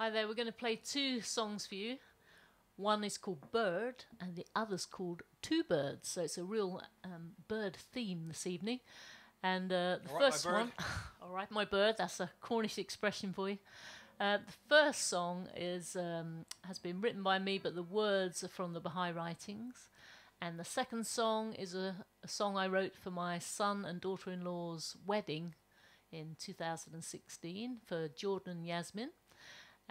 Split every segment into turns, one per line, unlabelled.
Hi there, we're going to play two songs for you. One is called Bird and the other's called Two Birds. So it's a real bird theme this evening. And the first one, all right, my bird, that's a Cornish expression for you. The first song is has been written by me, but the words are from the Baha'i writings. And the second song is a song I wrote for my son and daughter-in-law's wedding in 2016 for Jordan and Yasmin.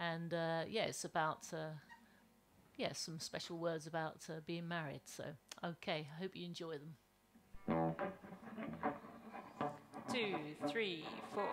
And yeah, it's about some special words about being married. So, okay, I hope you enjoy them.
2, 3, 4.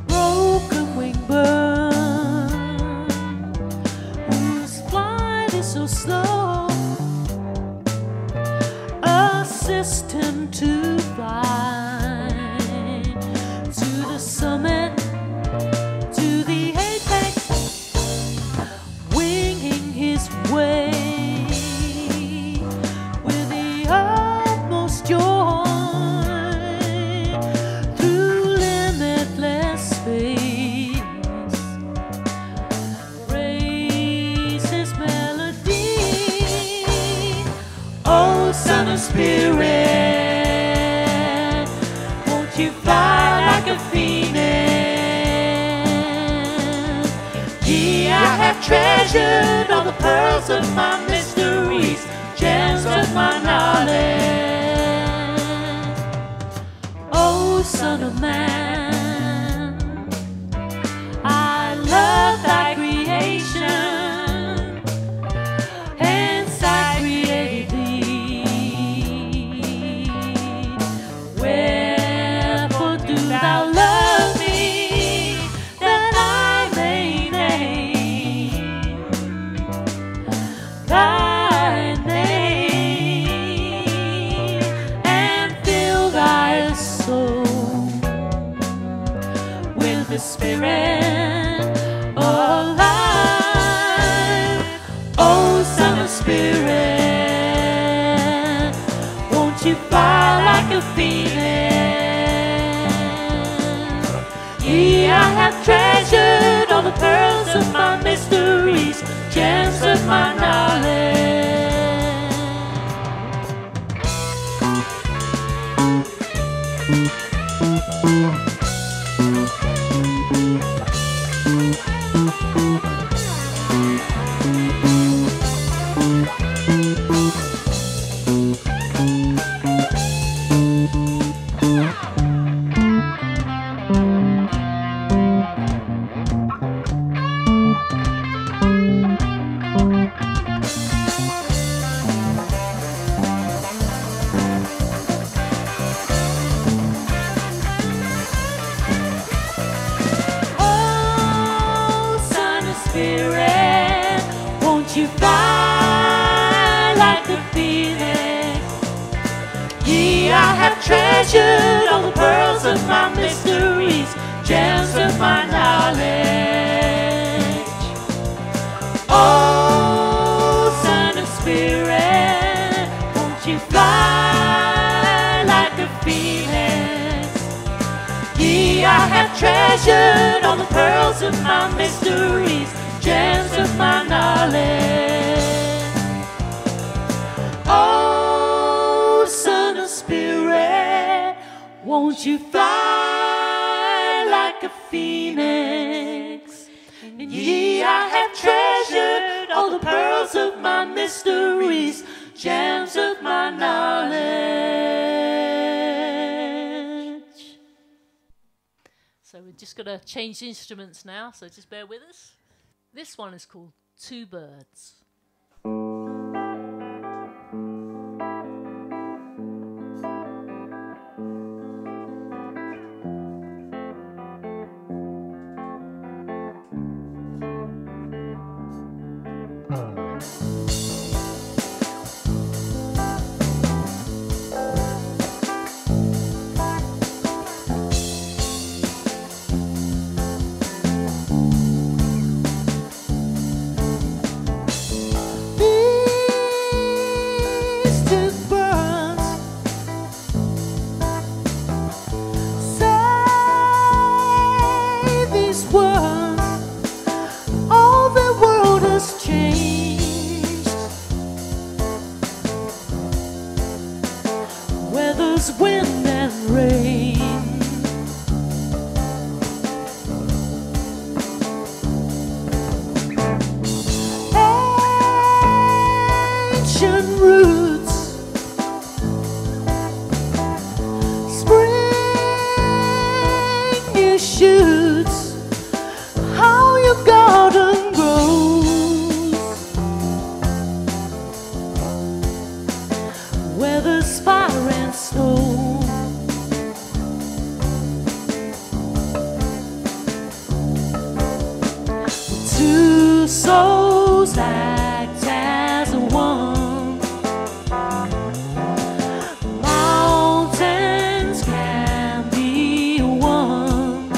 Broken wing bird, whose flight is so slow, assist him to fly to the summit, to the apex, winging his way with the utmost joy through limitless space. Praise his melody, oh son of spirit, won't you fly like a phoenix? Yeah, I have treasured all the pearls of my mysteries, gems of my knowledge. Oh son of man, I love thy creation, hence I created thee. Wherefore do thou love me, that I may name thy name and fill thy soul with the Spirit of life. Oh son of spirit, won't you fly like a phoenix? Yeah, I have treasured all the pearls of my mysteries, gems of my knowledge. Oh, son of spirit, won't you fly like the phoenix? Yeah, I have treasured all the pearls of my mysteries, gems of my knowledge. Oh, son of spirit, won't you fly like a phoenix? Yeah, I have treasured all the pearls of my mysteries, gems of my knowledge. Oh, son of spirit, won't you fly like a phoenix? And yeah, I have treasured all the pearls of my mysteries, gems of my knowledge. So we're just going to change instruments now, so just bear with us. This one is called Two Birds. souls act as one. Mountains can be one,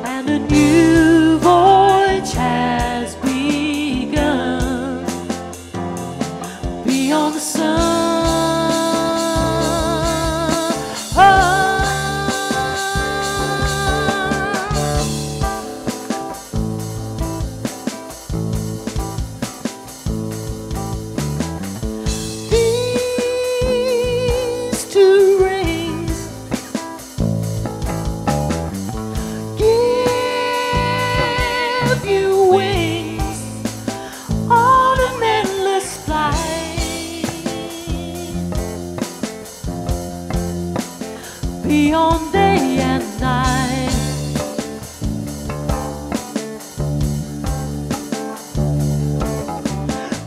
and a new voyage has begun beyond the sun. Beyond day and night,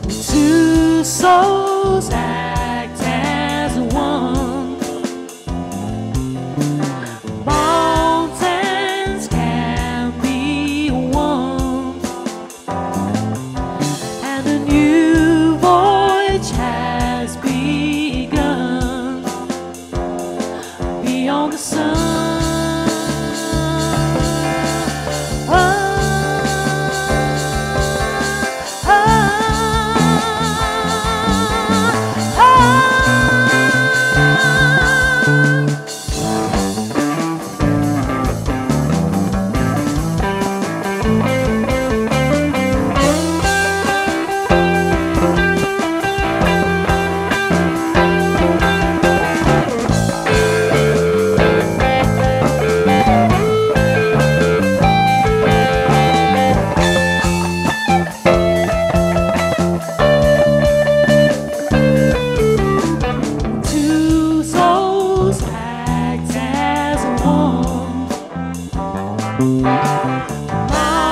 two souls act as one. Mountains can be one, and a new voyage has begun beyond the sun.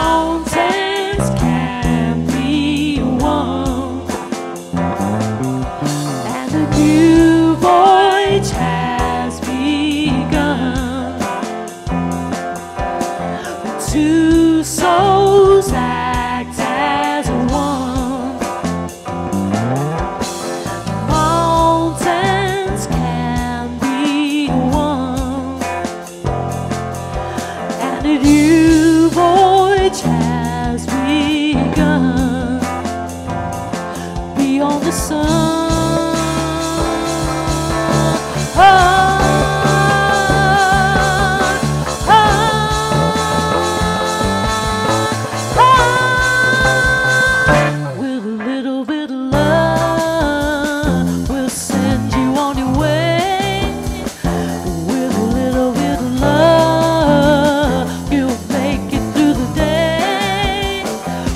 Mountains can be one, and a new voyage has begun. The two souls act as one. Mountains can be one, and a new voyage has begun beyond the sun. With a little bit of love, we'll send you on your way. With a little bit of love, you'll make it through the day.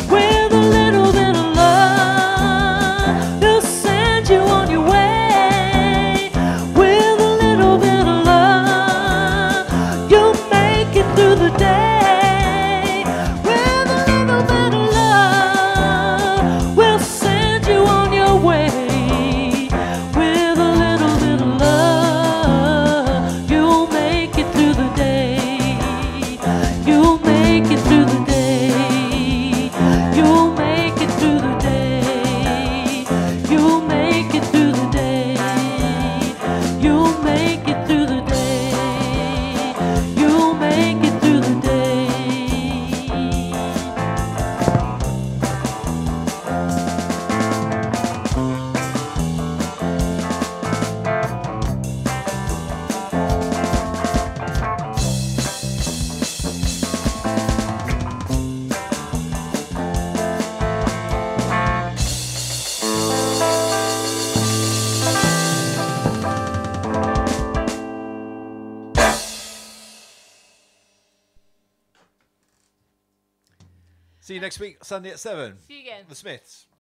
With a little bit of love, we'll send you on your way. With a little bit of love, you'll make it through the day. With a little bit of love, we'll send you on your way. With a little bit of love, you'll make it through the day. You'll make it through the day. You'll make it through the day. You'll make it through the day. You'll make it through the day. You'll make it through the day.
See you next week, Sunday at 7.
See you again.
The Smiths.